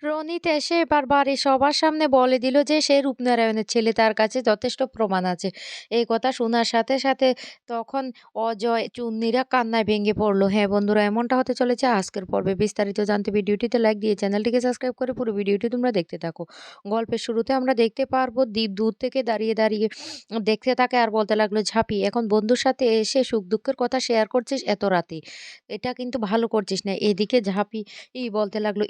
রনিত এসে এবার বাড়ির সবার সামনে বলে দিল যে সে রূপনারায়ণের ছেলে, তার কাছে যথেষ্ট প্রমাণ আছে। এই কথা শোনার সাথে সাথে তখন অজয়, চুন্নিরা কান্নায় ভেঙে পড়লো। হ্যাঁ বন্ধুরা, এমনটা হতে চলেছে আজকের পর্বে। বিস্তারিত জানতে ভিডিওটিতে লাইক দিয়ে চ্যানেলটিকে সাবস্ক্রাইব করে পুরো ভিডিওটি তোমরা দেখতে থাকো। গল্পের শুরুতে আমরা দেখতে পারবো দীপ দূর থেকে দাঁড়িয়ে দাঁড়িয়ে দেখতে থাকে আর বলতে লাগলো, ঝাঁপি এখন বন্ধুর সাথে এসে সুখ দুঃখের কথা শেয়ার করছিস এত রাতে, এটা কিন্তু ভালো করছিস না। এদিকে ঝাঁপি বলতে লাগলো,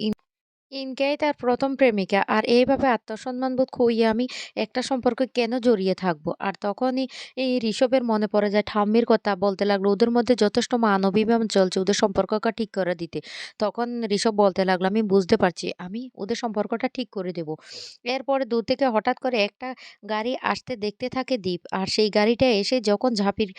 ইনকেই তার প্রথম প্রেমিকা। আর এইভাবে আত্মসম্মানবোধ খুইয়ে আমি একটা সম্পর্কে কেন জড়িয়ে থাকবো? আর তখনই এই ঋষভের মনে পড়ে যায় ঠাম্মির কথা। বলতে লাগলো, ওদের মধ্যে যথেষ্ট মানবিমান চলছে ওদের সম্পর্কটা ঠিক করে দিতে। তখন ঋষভ বলতে লাগলো, আমি বুঝতে পারছি, আমি ওদের সম্পর্কটা ঠিক করে দেব। এরপরে দূর থেকে হঠাৎ করে একটা গাড়ি আসতে দেখতে থাকে দীপ। আর সেই গাড়িটা এসে যখন ঝাঁপির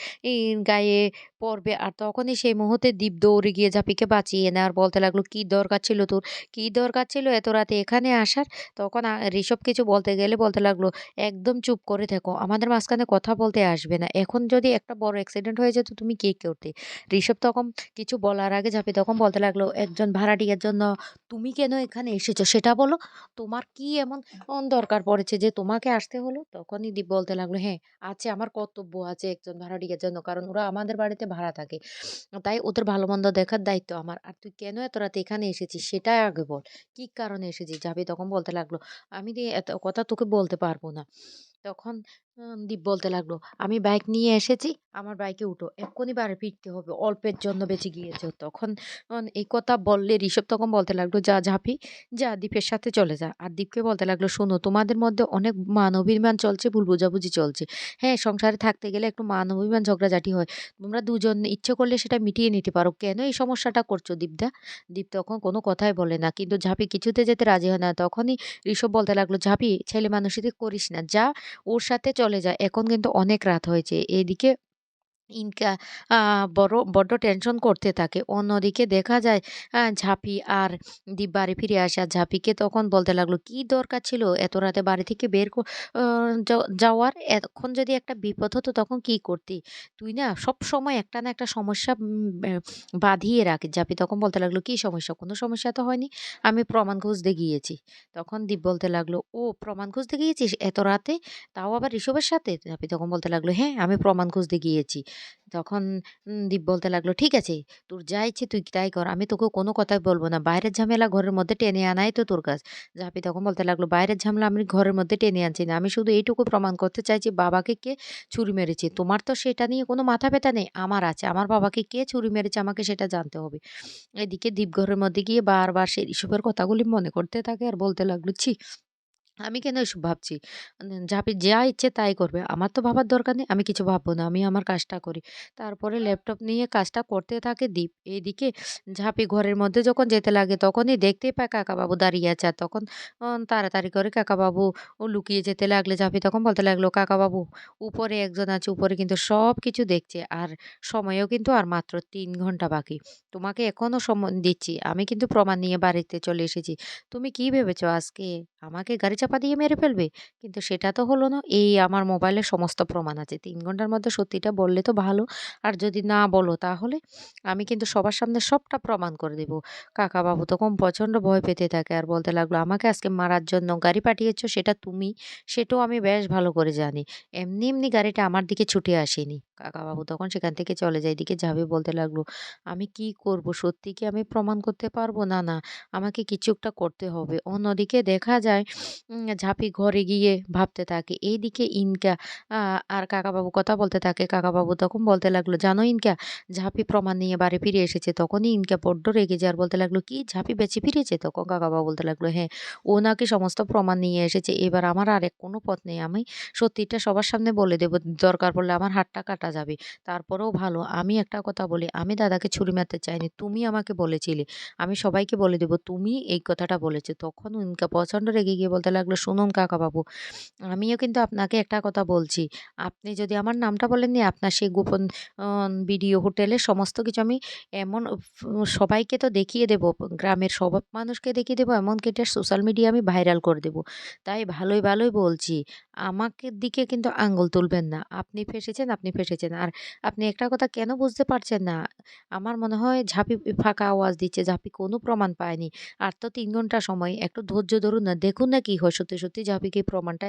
গায়ে পড়বে, আর তখনই সেই মুহূর্তে দীপ দৌড়ে গিয়ে ঝাঁপিকে বাঁচিয়ে নেয় আর বলতে লাগলো, কি দরকার ছিল তোর? কি দরকার ছিল এত রাতে এখানে আসার? তখন ঋষভ কিছু বলতে গেলে বলতে লাগলো, একদম চুপ করে থেকো। আমাদের মাঝখানে কথা বলতে আসবে না। এখন যদি একটা বড় অ্যাক্সিডেন্ট হয়ে যেত তুমি কি করতে? ঋষভ তখন কিছু বলার আগে ঝাঁপি তখন বলতে লাগলো, একজন ভাড়াটিয়ার জন্য তুমি কেন এখানে এসেছো সেটা বলো। তোমার কি এমন দরকার পড়েছে যে তোমাকে আসতে হলো? তখনই দীপ বলতে লাগলো, হ্যাঁ আছে, আমার কর্তব্য আছে একজন ভাড়াটিয়ার জন্য, কারণ ওরা আমাদের বাড়িতে ভাড়া থাকে। তাই ওদের ভালো-মন্দ দেখার দায়িত্ব আমার। আর তুই কেন এত রাতে এখানে এসেছিস সেটা আগে বল। কি কারণে এসেছিস? জাভেদ তখন বলতে লাগলো, "আমি এত কথা তোকে বলতে পারবো না।" তখন দীপ বলতে লাগলো, "আমি বাইক নিয়ে এসেছি, আমার বাইকে উঠো। এক্ষুনি বাড়ি ফিরতে হবে। অল্পের জন্য বেঁচে গিয়েছো।" তখন এই কথা বললে ঋষভ তখন বলতে লাগলো, "যা ঝাঁপি, যা দীপের সাথে চলে যা।" আর দীপকে বলতে লাগলো, "শোনো, তোমাদের মধ্যে অনেক মান-অভিমান চলছে, ভুল বোঝাবুঝি চলছে। হ্যাঁ, সংসারে থাকতে গেলে একটু মান-অভিমান ঝগড়াঝাটি হয়। তোমরা দুজন ইচ্ছে করলে সেটা মিটিয়ে নিতে পারো। কেন এই সমস্যাটা করছো দীপদা?" দীপ তখন কোনো কথাই বলে না। কিন্তু ঝাঁপি কিছুতে যেতে রাজি হয় না। তখনই ঋষভ বলতে লাগলো, "ঝাঁপি, ছেলে মানুষিতে করিস না। যা, ওর সাথে চলে যা। এখন কিন্তু অনেক রাত হয়েছে।" এদিকে ইনকা আ বড্ড টেনশন করতে থাকে। অন্যদিকে দেখা যায় ঝাঁপি আর দীপ বাড়ি ফিরে আসে। আর ঝাঁপিকে তখন বলতে লাগলো, "কি দরকার ছিল এত রাতে বাড়ি থেকে বের ক আ যাওয়ার? এখন যদি একটা বিপদ হতো তখন কি করতি? তুই না সবসময় একটা না একটা সমস্যা বাঁধিয়ে রাখিস।" ঝাঁপি তখন বলতে লাগলো, "কি সমস্যা? কোনো সমস্যা তো হয়নি। আমি প্রমাণ খুঁজতে গিয়েছি।" তখন দীপ বলতে লাগলো, "ও প্রমাণ খুঁজতে গিয়েছিস এত রাতে? তাও আবার ঋষভের সাথে?" ঝাঁপি তখন বলতে লাগলো, "হ্যাঁ, আমি প্রমাণ খুঁজতে গিয়েছি।" তখন দীপ বলতে লাগলো, "ঠিক আছে, তোর যা ইচ্ছে তুই তাই কর। আমি তোকে কোনো কথাই বলব না। বাইরের ঝামেলা ঘরের মধ্যে টেনে আনাই তো তোর কাজ।" জাপি তখন বলতে লাগলো, "বাইরের ঝামেলা আমি ঘরের মধ্যে টেনে আনছি না। আমি শুধু এইটুকু প্রমাণ করতে চাইছি বাবাকে কে ছুরি মেরেছে। তোমার তো সেটা নিয়ে কোনো মাথা ব্যাথা নেই। আমার আছে। আমার বাবাকে কে ছুরি মেরেছে আমাকে সেটা জানতে হবে।" এদিকে দীপ ঘরের মধ্যে গিয়ে বারবার সে ইসবের কথাগুলি মনে করতে থাকে আর বলতে লাগলো, "ছি! আমি কেন এসব ভাবছি? ঝাঁপি যা ইচ্ছে তাই করবে। আমার তো ভাবার দরকার নেই। আমি কিছু ভাববো না। আমি আমার কাজটা করি।" তারপরে ল্যাপটপ নিয়ে কাজটা করতে থাকে দীপ। এদিকে ঝাঁপি ঘরের মধ্যে যখন যেতে লাগে তখনই দেখতেই পায় কাকাবাবু দাঁড়িয়ে আছে। আর তখন তাড়াতাড়ি করে কাকাবাবু লুকিয়ে যেতে লাগলে ঝাঁপি তখন বলতে লাগলো, "কাকাবাবু, উপরে একজন আছে। উপরে কিন্তু সবকিছু দেখছে। আর সময়ও কিন্তু আর মাত্র ৩ ঘন্টা বাকি। তোমাকে এখনো সময় দিচ্ছি। আমি কিন্তু প্রমাণ নিয়ে বাড়িতে চলে এসেছি। তুমি কি ভেবেছো আজকে আমাকে গাড়ি চাপা দিয়ে মেরে ফেলবে? কিন্তু সেটা তো হলো না। এই আমার মোবাইলে সমস্ত প্রমাণ আছে। ৩ ঘন্টার মধ্যে সত্যিটা বললে তো ভালো। আর যদি না বলো তাহলে আমি কিন্তু সবার সামনে সবটা প্রমাণ করে দেব।" কাকাবাবু তখন প্রচন্ড ভয় পেতে থাকে আর বলতে লাগলো, "আমাকে আজকে মারার জন্য গাড়ি পাঠিয়েছো সেটা তুমি, সেটাও আমি বেশ ভালো করে জানি। এমনি, এমনি গাড়িটা আমার দিকে ছুটে আসেনি।" কাকাবাবু তখন সেখান থেকে চলে যায়। এদিকে ঝাঁপি বলতে লাগলো, "আমি কি করব? সত্যি কি আমি প্রমাণ করতে পারবো? না, না। আমাকে কিছু একটা করতে হবে।" অন্যদিকে দেখা যায় ঝাঁপি ঘরে গিয়ে ভাবতে থাকে। এইদিকে ইনকা আ আর কাকাবাবু কথা বলতে থাকে। কাকাবাবু তখন বলতে লাগলো, "জানো ইনকা, ঝাঁপি প্রমাণ নিয়ে বাড়ি ফিরে এসেছে।" তখনই ইনকা বড্ড রেগে যায় আর বলতে লাগলো, "কি ঝাঁপি বেঁচে ফিরেছে?" তখন কাকাবাবু বলতে লাগলো, "হ্যাঁ, ও নাকি সমস্ত প্রমাণ নিয়ে এসেছে। এবার আমার আর কোনো পথ নেই। আমি সত্যিটা সবার সামনে বলে দেব। দরকার পড়লে আমার হাতটা কাটা যাবে। তারপরেও ভালো, আমি একটা কথা বলি, আমি দাদাকে ছুরি মারতে চাইনি। তুমি আমাকে বলেছিলে। আমি সবাইকে বলে দেব তুমি এই কথাটা বলেছো।" তখন ইনকা প্রচন্ড রেগে গিয়ে বলতে লাগলো, "শুনুন কাকাবাবু, আমিও কিন্তু আপনাকে একটা কথা বলছি। আপনি যদি আমার নামটা বলেননি, আপনার সেই গোপন ভিডিও হোটেলের সমস্ত কিছু আমি এমন সবাইকে তো দেখিয়ে দেব। গ্রামের সব মানুষকে দেখিয়ে দেব। এমনকি এটা সোশ্যাল মিডিয়ায় আমি ভাইরাল করে দেব। তাই ভালোই, ভালোই বলছি। আমাকে দিকে কিন্তু আঙ্গুল তুলবেন না। আপনি ফেঁসেছেন, আপনি ফেঁসেছেন। আর আপনি একটা কথা কেন বুঝতে পারছেন না? আমার মনে হয় ঝাঁপি ফাঁকা আওয়াজ দিচ্ছে। ঝাঁপি কোনো প্রমাণ পায়নি। আর তো ৩ ঘন্টা সময়। একটু ধৈর্য ধরুন না। দেখুন না কি হয় সত্যি, সত্যি ঝাঁপি কি প্রমাণটা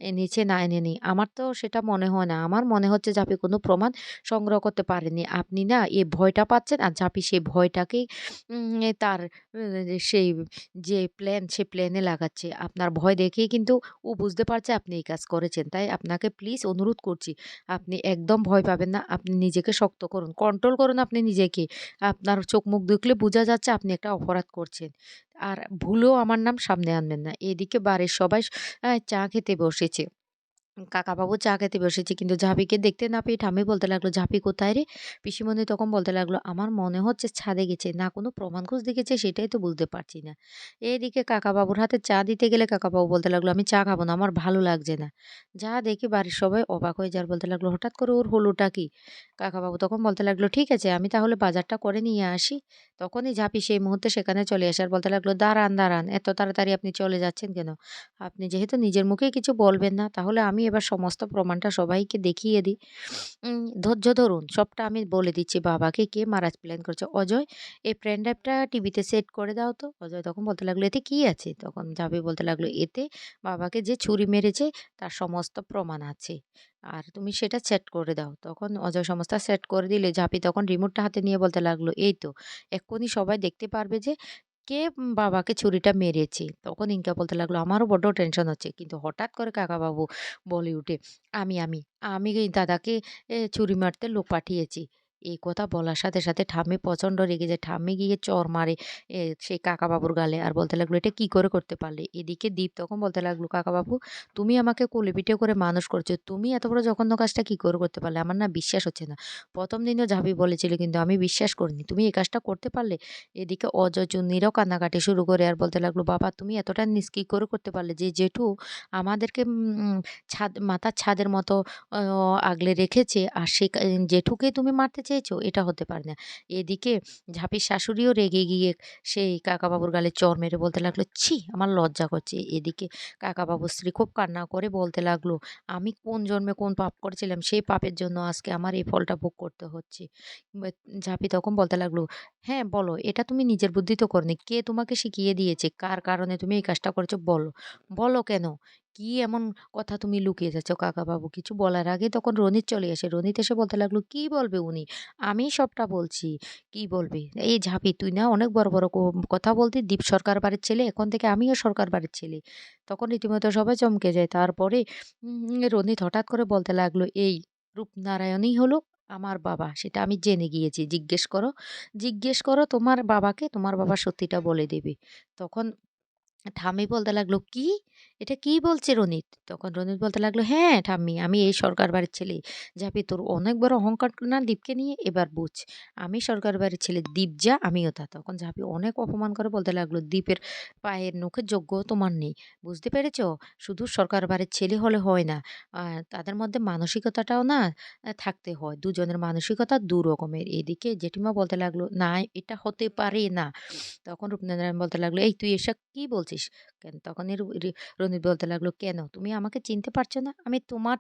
এনেছে না এনেনি। আমার তো সেটা মনে হয় না। আমার মনে হচ্ছে ঝাঁপি কোনো প্রমাণ সংগ্রহ করতে পারেনি। আপনি না এই ভয়টা পাচ্ছেন আর ঝাঁপি সেই ভয়টাকেই তার সেই যে প্ল্যান, সে প্ল্যানে লাগাচ্ছে। আপনার ভয় দেখেই কিন্তু ও বুঝতে পারছে আপনি এই কাজ করেছেন। তাই আপনাকে প্লিজ অনুরোধ করছি, আপনি একদম ভয় পাবেন না। আপনি নিজেকে শক্ত করুন। কন্ট্রোল করুন আপনি নিজেকে। আপনার চোখ মুখ দেখলে বোঝা যাচ্ছে আপনি একটা অপরাধ করছেন। আর ভুলেও আমার নাম সামনে আনবেন না। এদিকে বাড়ির সবাই চা খেতে বসেছে। কাকাবাবু চা খেতে বসেছে কিন্তু ঝাঁপিকে দেখতে না পেয়ে ঠাম্মি বলতে লাগলো, "ঝাঁপি কোথায় রে?" পিসিমণি তখন বলতে লাগলো, "আমার মনে হচ্ছে ছাদে গেছে। না কোনো প্রমাণ খুঁজতে গেছে সেটাই তো বুঝতে পারছি না।" এদিকে কাকাবাবুর হাতে চা দিতে গেলে কাকাবাবু বলতে লাগলো, "আমি চা খাবো না, আমার ভালো লাগছে না।" যা দেখি বাড়ির সবাই অবাক হয়ে যায় আর বলতে লাগলো, "হঠাৎ করে ওর হলোটা কি?" কাকাবাবু তখন বলতে লাগলো, "ঠিক আছে আমি তাহলে বাজারটা করে নিয়ে আসি।" তখনই ঝাঁপি সেই মুহূর্তে সেখানে চলে আসে আর বলতে লাগলো, "দাঁড়ান, দাঁড়ান এত তাড়াতাড়ি আপনি চলে যাচ্ছেন কেন? আপনি যেহেতু নিজের মুখেই কিছু বলবেন না, তাহলে আমি এবার সমস্ত প্রমাণটা সবাইকে দেখিয়ে দিই। ধৈর্য ধরুন, সবটা আমি বলে দিচ্ছি বাবাকে কে মারার প্ল্যান করেছে। অজয়, এই পেন ড্রাইভটা টিভিতে সেট করে দাও তো। অজয় তখন বলতে লাগলো, "এতে কি আছে?" তখন জাভি বলতে লাগলো, "এতে বাবাকে যে ছুরি মেরেছে তার সমস্ত প্রমাণ আছে। আর তুমি সেটা সেট করে দাও।" তখন অজয় সমস্ত সেট করে দিলে জাভি তখন রিমোটটা হাতে নিয়ে বলতে লাগলো, "এই তো, এক্ষুনি সবাই দেখতে পারবে যে কে বাবাকে ছুরিটা মেরেছে।" তখন ইনকা বলতে লাগলো, "আমারও বড্ড টেনশন হচ্ছে।" কিন্তু হঠাৎ করে কাকাবাবু বলে উঠে, "আমি, আমি, আমি এই দাদাকে ছুরি মারতে লোক পাঠিয়েছি।" এই কথা বলার সাথে, সাথে ঠাম্মি প্রচন্ড রেগে যায়। ঠাম্মি গিয়ে চড় মারে সেই কাকাবাবুর গালে। আর বলতে লাগলো, "এটা কি করে করতে পারলে?" এদিকে দীপ তখন বলতে লাগলো, "কাকাবাবু, তুমি আমাকে কোলে পিঠে করে মানুষ করছো। তুমি এত বড় জঘন্য কাজটা কি করে করতে পারলে? আমার না বিশ্বাস হচ্ছে না। ১ম দিনও ঝাঁপি বলেছিল কিন্তু আমি বিশ্বাস করিনি। তুমি এই কাজটা করতে পারলে?" এদিকে অজয় চুন্নিরও কান্নাকাটি শুরু করে আর বলতে লাগলো, "বাবা তুমি এতটা নিচ কি করে করতে পারলে? যে জেঠু আমাদেরকে মাথার ছাদের মতো অ আগলে রেখেছে আর সে জেঠুকে তুমি মারতে চেয়েছো? এটা হতে পারে না।" এদিকে ঝাঁপির শাশুড়িও রেগে গিয়ে সেই কাকাবাবুর গালে চড় মেরে বলতে লাগলো, "ছি! আমার লজ্জা করছে।" এদিকে কাকাবাবুর স্ত্রী খুব কান্না করে বলতে লাগলো, "আমি কোন জন্মে কোন পাপ করেছিলাম সেই পাপের জন্য আজকে আমার এই ফলটা ভোগ করতে হচ্ছে।" ঝাঁপি তখন বলতে লাগলো, "হ্যাঁ, বলো। এটা তুমি নিজের বুদ্ধিতে করোনি। কে তোমাকে শিখিয়ে দিয়েছে? কার কারণে তুমি এই কাজটা করেছো বলো। বলো কেন? কি এমন কথা তুমি লুকিয়ে যাচ্ছ?" কাকাবাবু কিছু বলার আগে তখন রনিত চলে আসে। রনিত এসে বলতে লাগলো, "কি বলবে উনি? আমিই সবটা বলছি। কি বলবে? এই ঝাঁপি তুই না অনেক বড়, বড় কথা বলতি। দীপ সরকার বাড়ির ছেলে। এখন থেকে আমিও সরকার বাড়ির ছেলে।" তখন রীতিমতো সবাই চমকে যায়। তারপরে রনিত হঠাৎ করে বলতে লাগলো, "এই রূপনারায়ণই হলো আমার বাবা। সেটা আমি জেনে গিয়েছি। জিজ্ঞেস করো তোমার বাবাকে, তোমার বাবা সত্যিটা বলে দেবে।" তখন ঠাম্মি বলতে লাগলো, "কি? এটা কি বলছে রনিত?" তখন রনিত বলতে লাগলো, "হ্যাঁ, ঠাম্মি আমি এই সরকার বাড়ির ছেলে। যাবি তোর অনেক বড় অহংকার না দীপকে নিয়ে? এবার বুঝ। আমি সরকার বাড়ির ছেলে। দীপ যা, আমিও তা।" তখন ঝাঁপি অনেক অপমান করে বলতে লাগলো, "দীপের পায়ের নখের যোগ্যও তোমার নেই। বুঝতে পেরেছ? শুধু সরকার বাড়ির ছেলে হলে হয় না। তাদের মধ্যে মানসিকতাটাও না থাকতে হয়। দুজনের মানসিকতা ২ রকমের।" এদিকে জেঠিমা বলতে লাগলো, "না, এটা হতে পারে না।" তখন রূপনারায়ণ বলতে লাগলো, "এই তুই এসব কি বলছিস কেন?" তখন রনিত বলতে লাগলো, "কেন? তুমি আমাকে চিনতে পারছো না? আমি তোমার